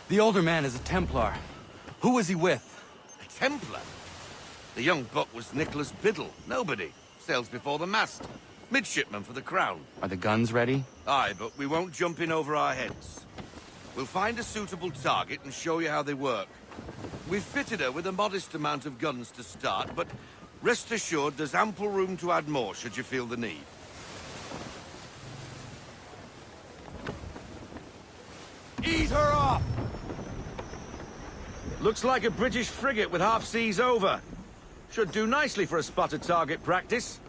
The older man is a Templar. Who was he with? A Templar? The young buck was Nicholas Biddle. Nobody. Sails before the mast. Midshipman for the Crown. Are the guns ready? Aye, but we won't jump in over our heads. We'll find a suitable target and show you how they work. We've fitted her with a modest amount of guns to start, but rest assured there's ample room to add more should you feel the need. Ease her up! Looks like a British frigate with half seas over. Should do nicely for a spotted target practice.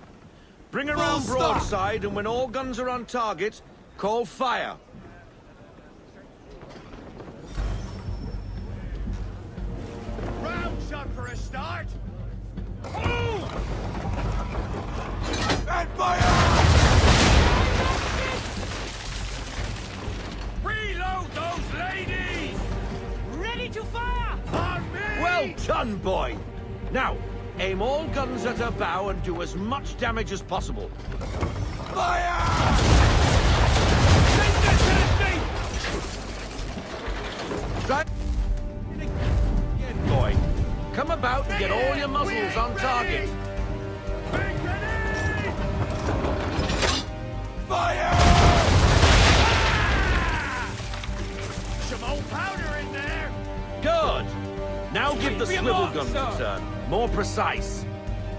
Bring her round broadside, and when all guns are on target, call fire. Round shot for a start! And fire! Reload those ladies! Ready to fire! On me! Well done, boy! Now, aim all guns at her bow and do as much damage as possible. Fire! Right again, boy. Come about and get all your muzzles on target. Fire! Some old powder in there! Good! Now give the Keep 'em swivel up, guns sir. a turn. More precise.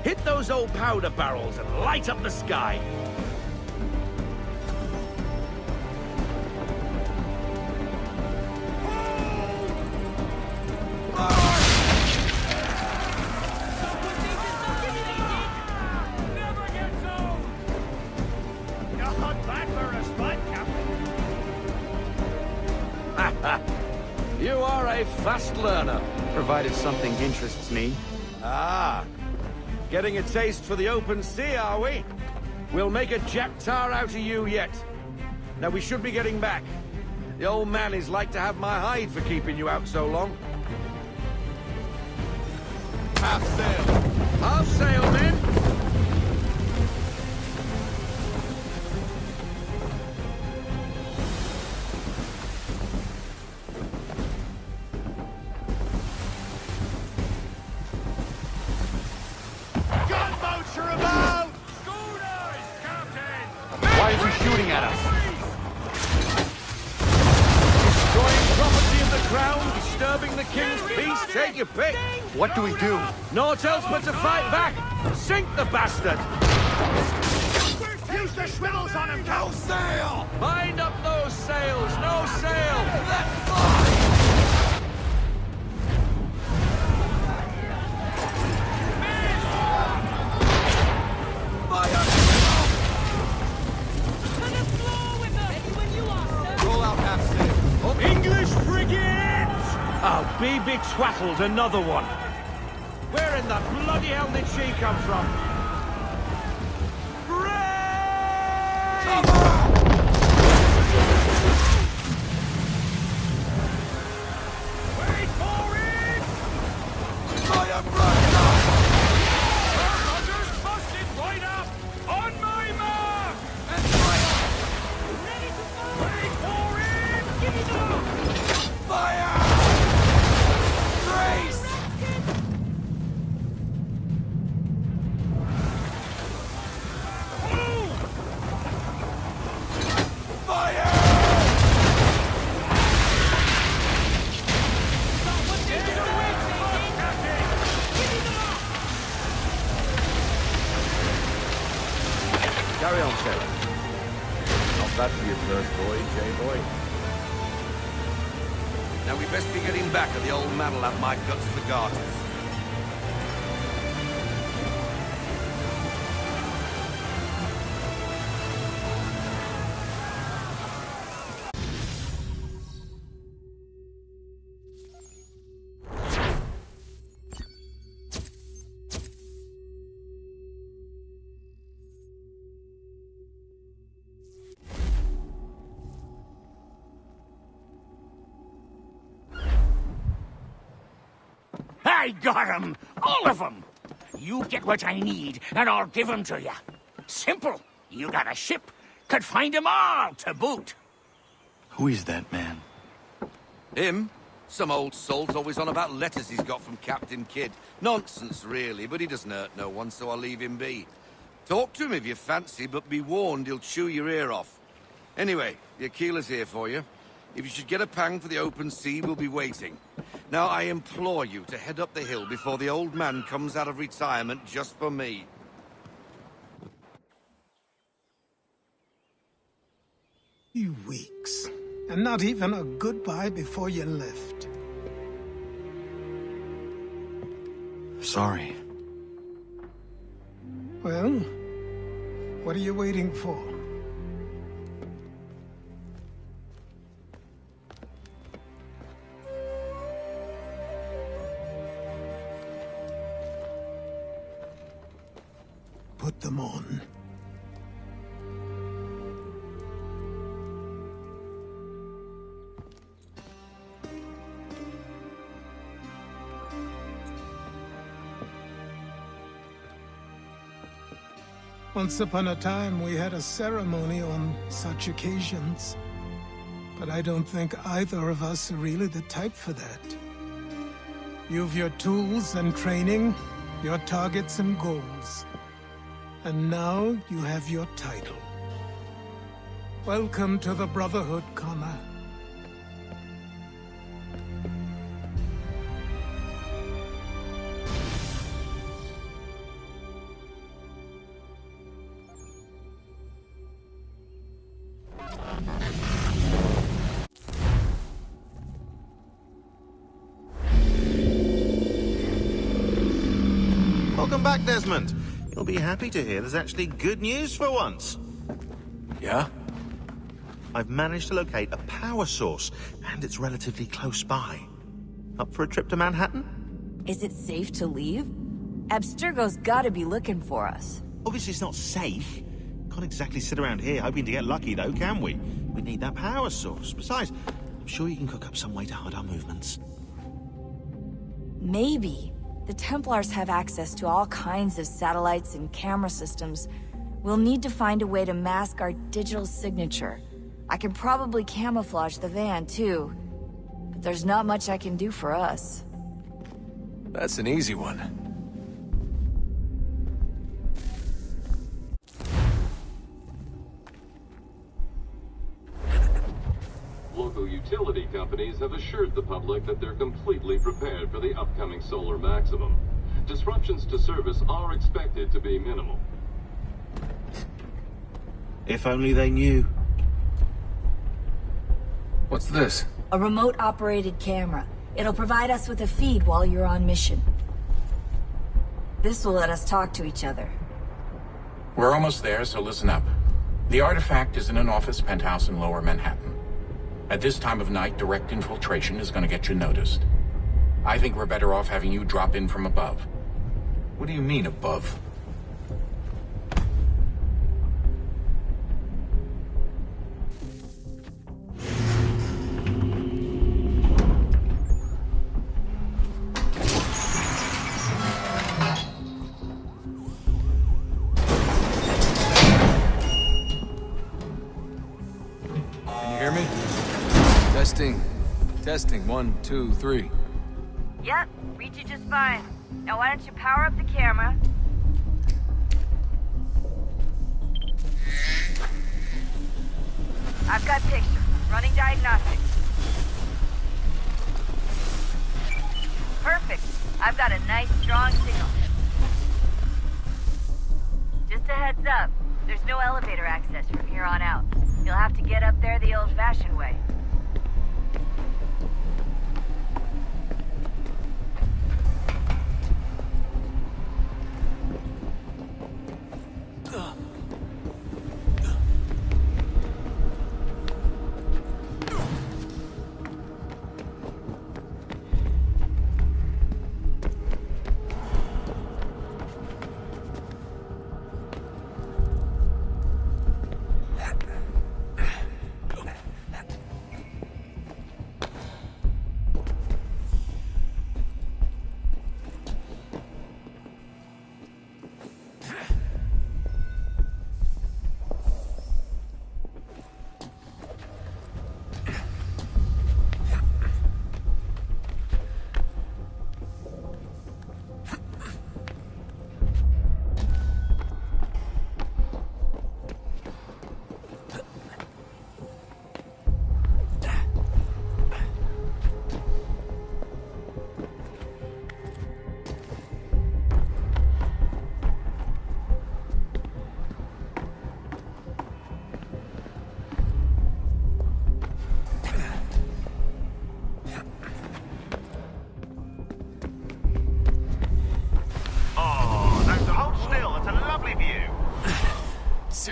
Hit those old powder barrels and light up the sky. Never gets old! Not bad for a spot, Captain. You are a fast learner. Provided something interests me. Ah, getting a taste for the open sea, are we? We'll make a jack tar out of you yet. Now we should be getting back. The old man is like to have my hide for keeping you out so long. Half sail. Half sail, men. Gunboats are about! Schooners, Captain! Why is he shooting at us? Destroying property of the crown, disturbing the king's peace, take your pick. What do we do? Naught else but to fight back. Sink the bastard. Use the swivels on him, Captain! No sail! Bind up those sails, no sail. Let fly! Fire! To the floor with them! Ready when you are, sir! Roll out half sail. English frigate! Oh, be twaddled, another one. Where in the bloody hell did she come from? Cover! Wait for it! Fire brush! Rogers busted right up! On my mark! And fire! Ready to fire! Wait for it! Give it up! Fire! Brace! Fire! Carry on, sailor. Not bad for your first voyage, eh, boy? Now we best be getting back or the old man'll have my guts for garters. I got 'em! All of 'em! You get what I need, and I'll give 'em to you. Simple. You got a ship. Could find 'em all to boot. Who is that man? Him? Some old salt always on about letters he's got from Captain Kidd. Nonsense, really, but he doesn't hurt no one, so I'll leave him be. Talk to him if you fancy, but be warned he'll chew your ear off. Anyway, the Aquila's here for you. If you should get a pang for the open sea, we'll be waiting. Now, I implore you to head up the hill before the old man comes out of retirement just for me. Few weeks, and not even a goodbye before you left. Sorry. Well, what are you waiting for? Put them on. Once upon a time, we had a ceremony on such occasions. But I don't think either of us are really the type for that. You've your tools and training, your targets and goals. And now you have your title. Welcome to the Brotherhood, Connor. Welcome back, Desmond. You'll be happy to hear there's actually good news for once. Yeah? I've managed to locate a power source, and it's relatively close by. Up for a trip to Manhattan? Is it safe to leave? Abstergo's gotta be looking for us. Obviously it's not safe. Can't exactly sit around here hoping to get lucky, though, can we? We need that power source. Besides, I'm sure you can cook up some way to hide our movements. Maybe. The Templars have access to all kinds of satellites and camera systems. We'll need to find a way to mask our digital signature. I can probably camouflage the van, too. But there's not much I can do for us. That's an easy one. Local utility companies have assured the public that they're completely prepared for the upcoming solar maximum. Disruptions to service are expected to be minimal. If only they knew. What's this? A remote-operated camera. It'll provide us with a feed while you're on mission. This will let us talk to each other. We're almost there, so listen up. The artifact is in an office penthouse in Lower Manhattan. At this time of night, direct infiltration is going to get you noticed. I think we're better off having you drop in from above. What do you mean, above? Can you hear me? Testing. Testing. 1, 2, 3. Yep, read you just fine. Now why don't you power up the camera? I've got pictures. Running diagnostics. Perfect. I've got a nice, strong signal. Just a heads up, there's no elevator access from here on out. You'll have to get up there the old-fashioned way.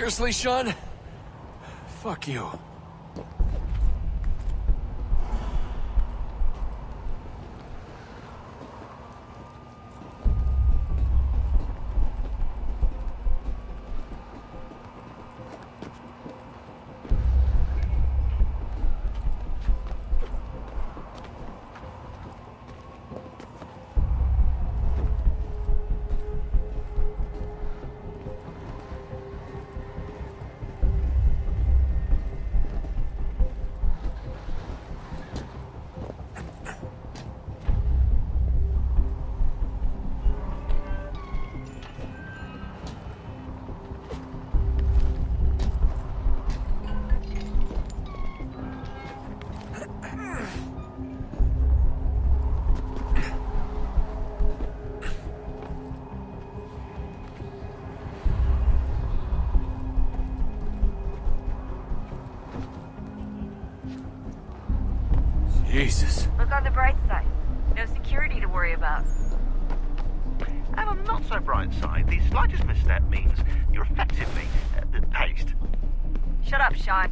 Seriously, Sean? Fuck you. Jesus. Look on the bright side. No security to worry about. And on the not so bright side, the slightest misstep means you're effectively paced. Shut up, Sean.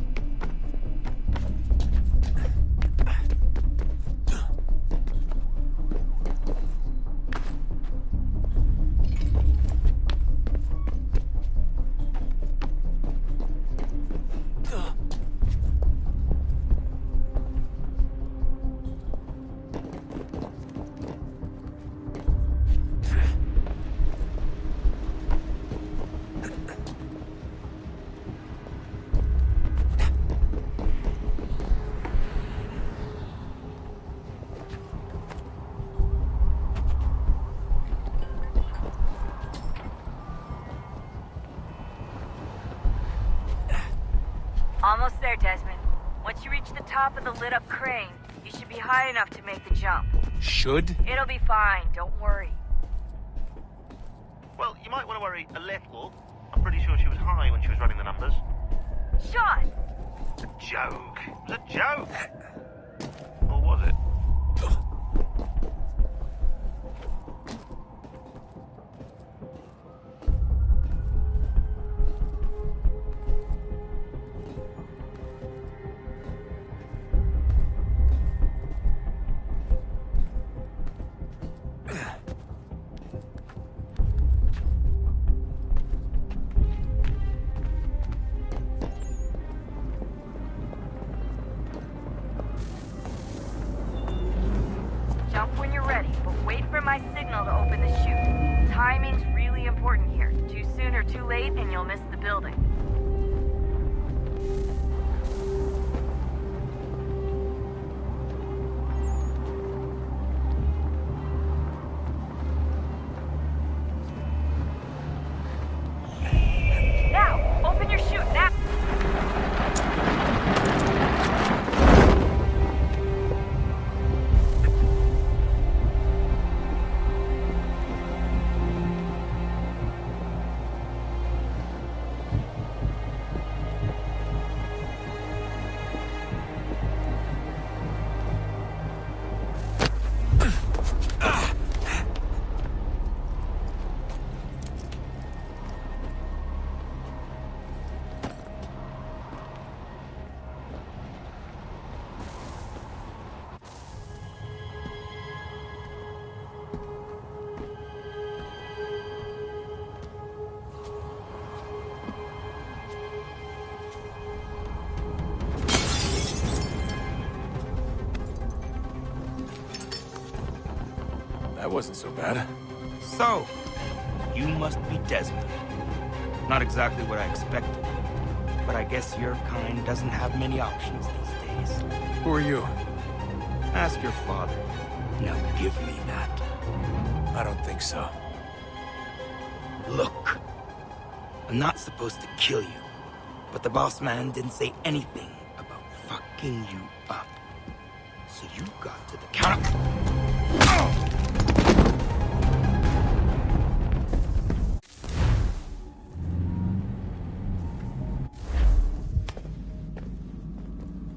Almost there, Desmond. Once you reach the top of the lit-up crane, you should be high enough to make the jump. Should? It'll be fine, don't worry. Well, you might want to worry a little. I'm pretty sure she was high when she was running the numbers. Sean! A joke. It was a joke. Or was it? Jump when you're ready, but wait for my signal to open the chute. Timing's really important here. Too soon or too late, and you'll miss the building. Now! Open your chute, now! That wasn't so bad. So, you must be Desmond. Not exactly what I expected, but I guess your kind doesn't have many options these days. Who are you? Ask your father. Now give me that. I don't think so. Look, I'm not supposed to kill you, but the boss man didn't say anything about fucking you up. So you got to the counter.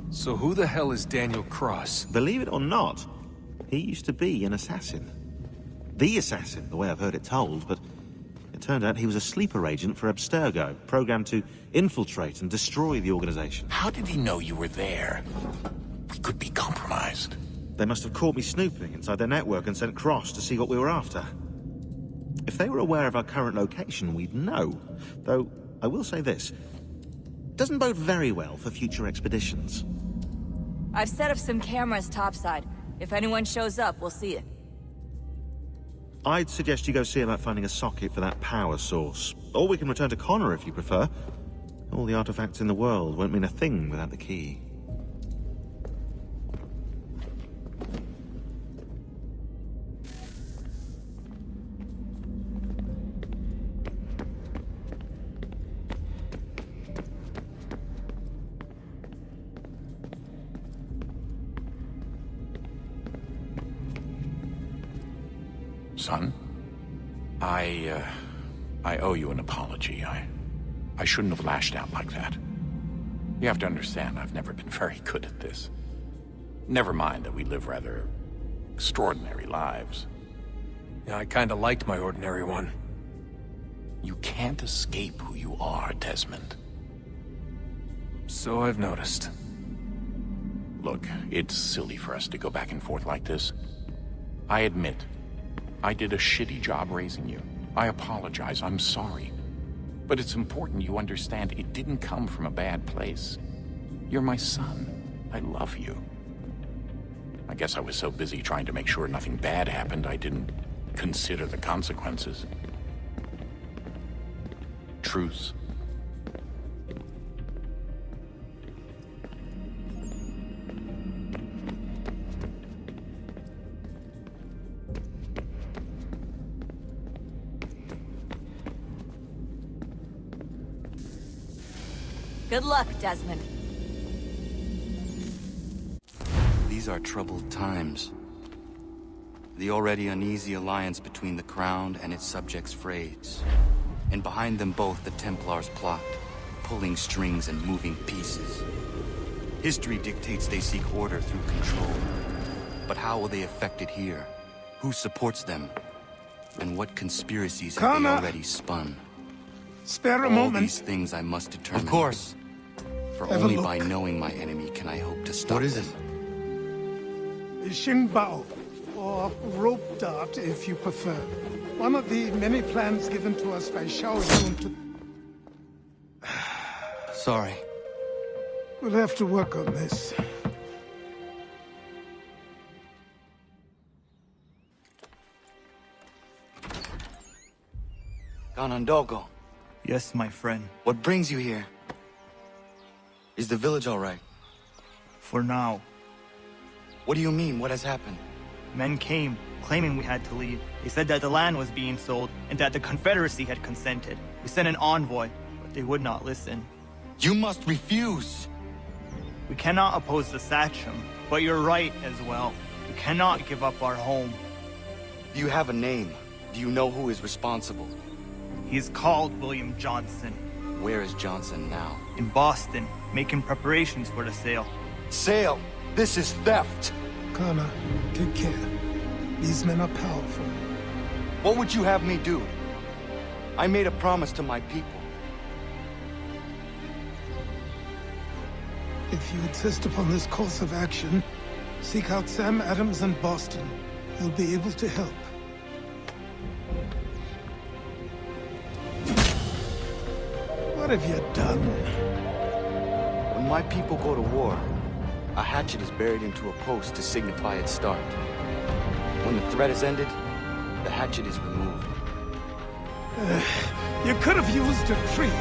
So who the hell is Daniel Cross? Believe it or not, he used to be an assassin. The assassin, the way I've heard it told, but it Turned out he was a sleeper agent for Abstergo, programmed to infiltrate and destroy the organization. How did he know you were there? We could be compromised. They must have caught me snooping inside their network and sent Cross to see what we were after. If they were aware of our current location, we'd know. Though, I will say this. Doesn't bode very well for future expeditions. I've set up some cameras topside. If anyone shows up, we'll see it. I'd suggest you go see about finding a socket for that power source. Or we can return to Connor if you prefer. All the artifacts in the world won't mean a thing without the key. Son, I owe you an apology. I shouldn't have lashed out like that. You have to understand, I've never been very good at this. Never mind that we live rather extraordinary lives. Yeah, I kinda liked my ordinary one. You can't escape who you are, Desmond. So I've noticed. Look, it's silly for us to go back and forth like this. I admit, I did a shitty job raising you. I apologize, I'm sorry. But it's important you understand it didn't come from a bad place. You're my son. I love you. I guess I was so busy trying to make sure nothing bad happened, I didn't consider the consequences. Truce. Good luck, Desmond. These are troubled times. The already uneasy alliance between the Crown and its subjects frayed. And behind them both the Templars plot, pulling strings and moving pieces. History dictates they seek order through control. But how will they affect it here? Who supports them? And what conspiracies have they already spun? Spare a All moment. these things I must determine. Of course. For Have a only look. by knowing my enemy can I hope to stop What is them. Xingbao, or rope dart if you prefer. One of the many plans given to us by Xiao Yun to... Sorry. We'll have to work on this. Ganondogo, Yes, my friend. what brings you here? Is the village all right? For now. What do you mean? What has happened? Men came, claiming we had to leave. They said that the land was being sold, and that the Confederacy had consented. We sent an envoy, but they would not listen. You must refuse! We cannot oppose the Sachem, but you're right as well. We cannot give up our home. Do you have a name? Do you know who is responsible? He is called William Johnson. Where is Johnson now? In Boston, making preparations for the sale. Sale! This is theft! Connor, take care. These men are powerful. What would you have me do? I made a promise to my people. If you insist upon this course of action, seek out Sam Adams in Boston. He'll be able to help. What have you done? When my people go to war, a hatchet is buried into a post to signify its start. When the threat is ended, the hatchet is removed. You could have used a tree.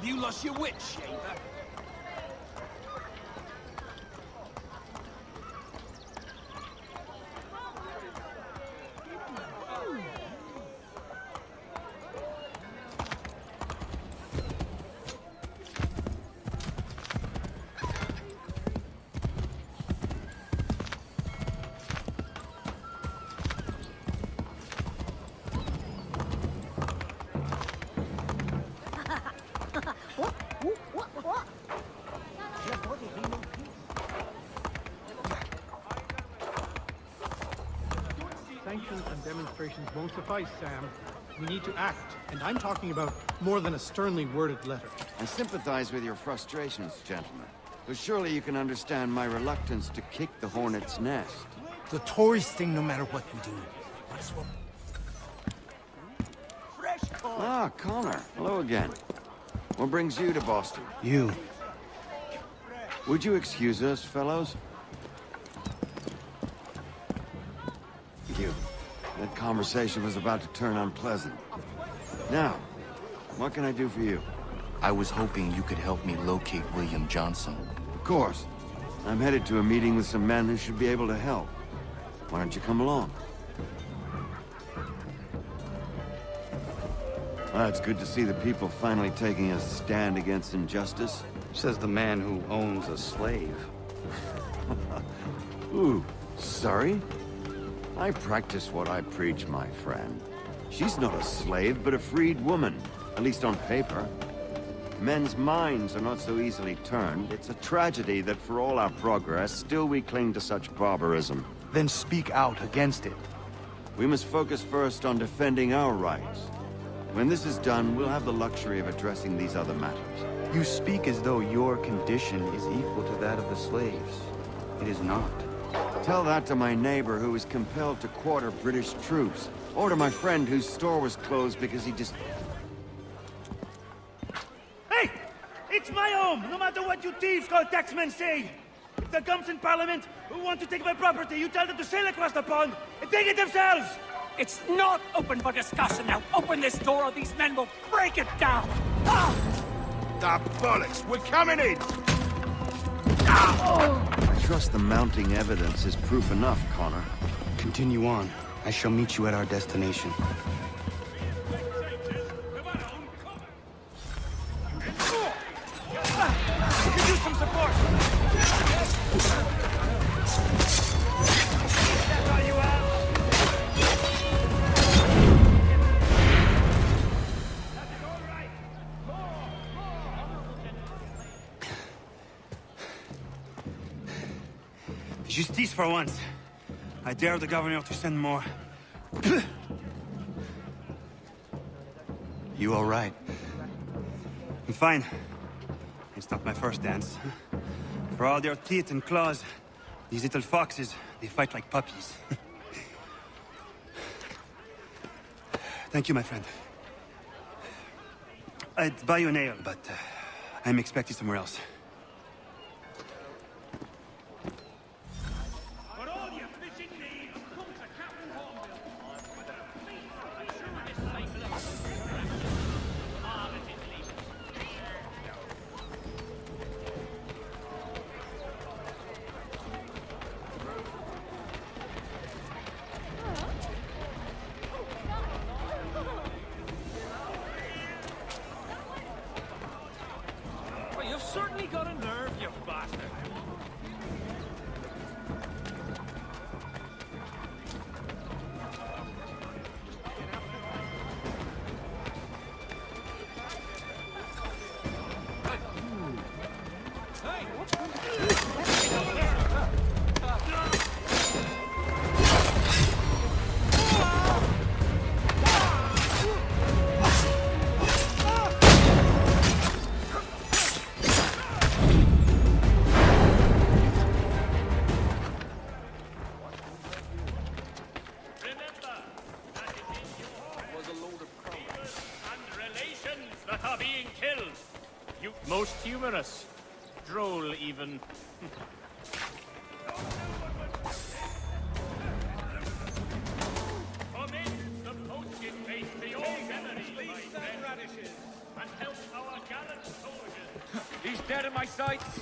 Have you lost your wits, shaver? Sanctions and demonstrations won't suffice, Sam. We need to act, and I'm talking about more than a sternly worded letter. I sympathize with your frustrations, gentlemen. But surely you can understand my reluctance to kick the hornet's nest. The tourist thing, no matter what we do. Might as well. Ah, Connor. Hello again. What brings you to Boston? You. Would you excuse us, fellows? Thank you. That conversation was about to turn unpleasant. Now, what can I do for you? I was hoping you could help me locate William Johnson. Of course. I'm headed to a meeting with some men who should be able to help. Why don't you come along? Well, it's good to see the people finally taking a stand against injustice. Says the man who owns a slave. Ooh, sorry? I practice what I preach, my friend. She's not a slave, but a freed woman, at least on paper. Men's minds are not so easily turned. It's a tragedy that for all our progress, still we cling to such barbarism. Then speak out against it. We must focus first on defending our rights. When this is done, we'll have the luxury of addressing these other matters. You speak as though your condition is equal to that of the slaves. It is not. Tell that to my neighbor who was compelled to quarter British troops. Or to my friend whose store was closed because he just... Hey! It's my home, no matter what you thieves called taxmen say! If the gums in Parliament who want to take my property, you tell them to sail across the pond and take it themselves! It's not open for discussion now. Open this door or these men will break it down. Ah! The bollocks! We're coming in! I trust the mounting evidence is proof enough, Connor. Continue on. I shall meet you at our destination. Could use some support! That's all you have? Justice for once. I dare the governor to send more. You all right? I'm fine. It's not my first dance. For all their teeth and claws, these little foxes, they fight like puppies. Thank you, my friend. I'd buy you an ale, but I'm expected somewhere else. You've certainly got a nerve, you bastard. Most humorous. Droll, even. Come in, the post-it face to your memory, my friend, and help our gallant my sights?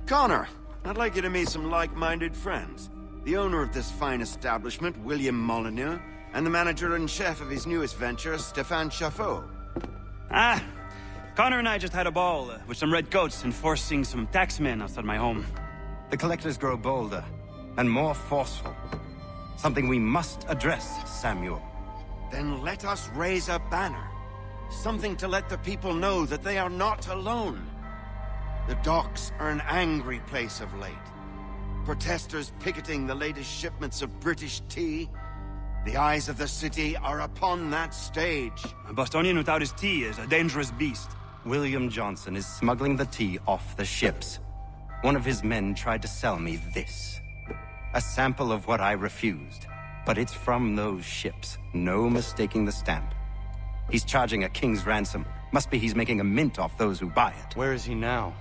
Connor, I'd like you to meet some like-minded friends. The owner of this fine establishment, William Molyneux, and the manager and chef of his newest venture, Stéphane Chaffeau. Ah, Connor and I just had a ball with some red coats enforcing some taxmen outside my home. The collectors grow bolder and more forceful. Something we must address, Samuel. Then let us raise a banner. Something to let the people know that they are not alone. The docks are an angry place of late. Protesters picketing the latest shipments of British tea. The eyes of the city are upon that stage. A Bostonian without his tea is a dangerous beast. William Johnson is smuggling the tea off the ships. One of his men tried to sell me this. A sample of what I refused. But it's from those ships. No mistaking the stamp. He's charging a king's ransom. Must be he's making a mint off those who buy it. Where is he now?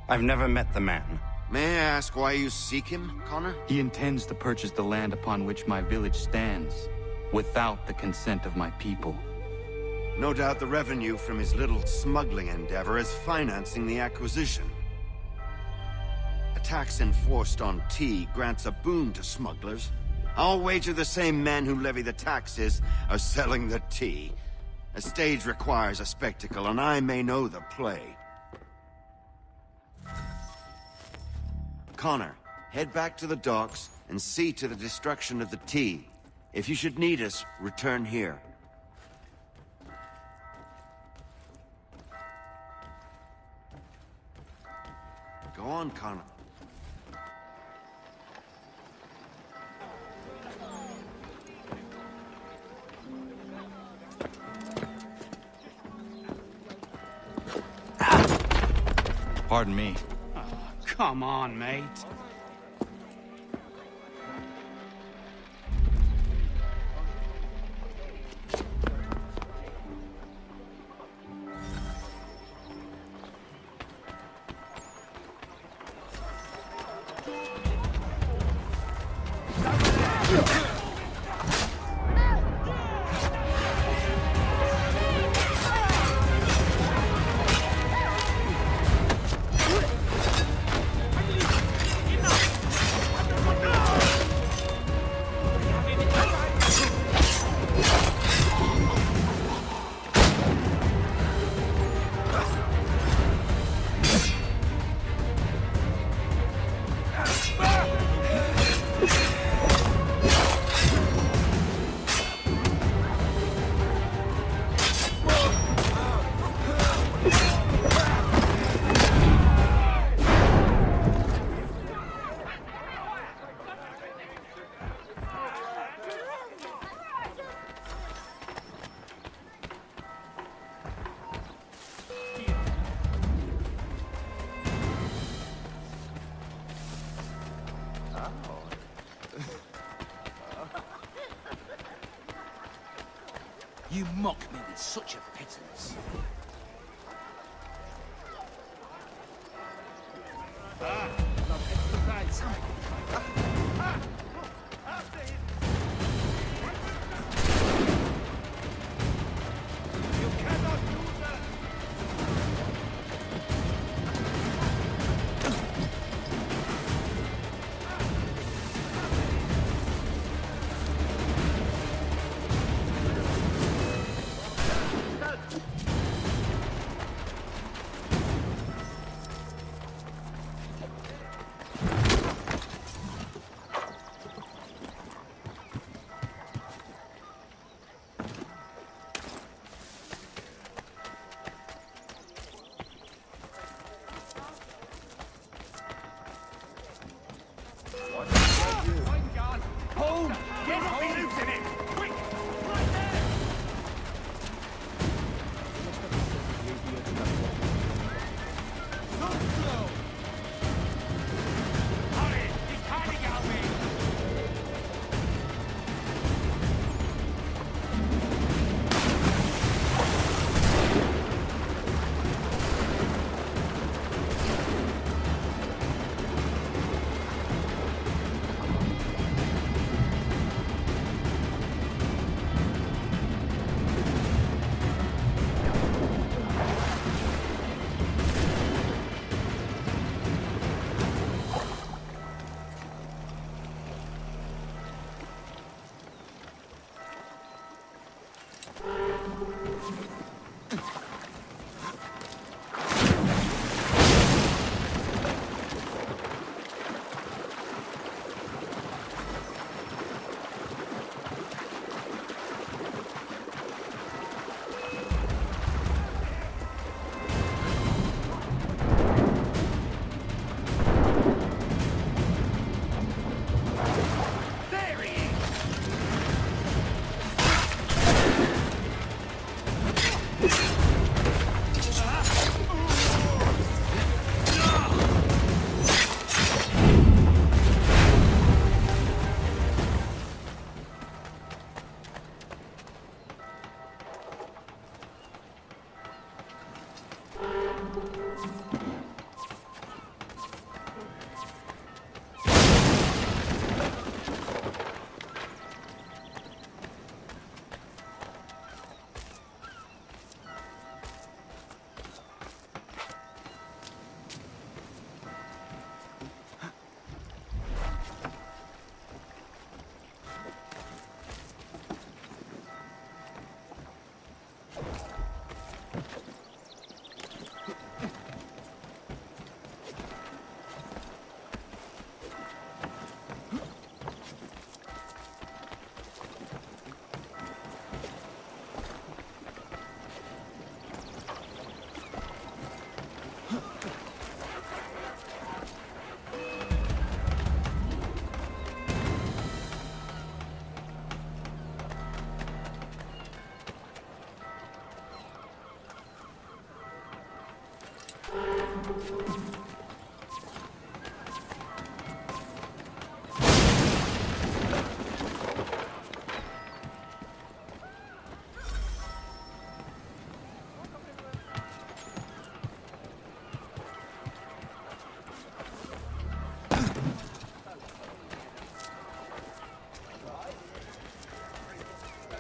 I've never met the man. May I ask why you seek him, Connor? He intends to purchase the land upon which my village stands, without the consent of my people. No doubt the revenue from his little smuggling endeavor is financing the acquisition. A tax enforced on tea grants a boon to smugglers. I'll wager the same men who levy the taxes are selling the tea. A stage requires a spectacle, and I may know the play. Connor, head back to the docks and see to the destruction of the tea. If you should need us, return here. Go on, Connor. Pardon me. Oh, come on, mate. You mock me with such a pittance. Ah, love exercise.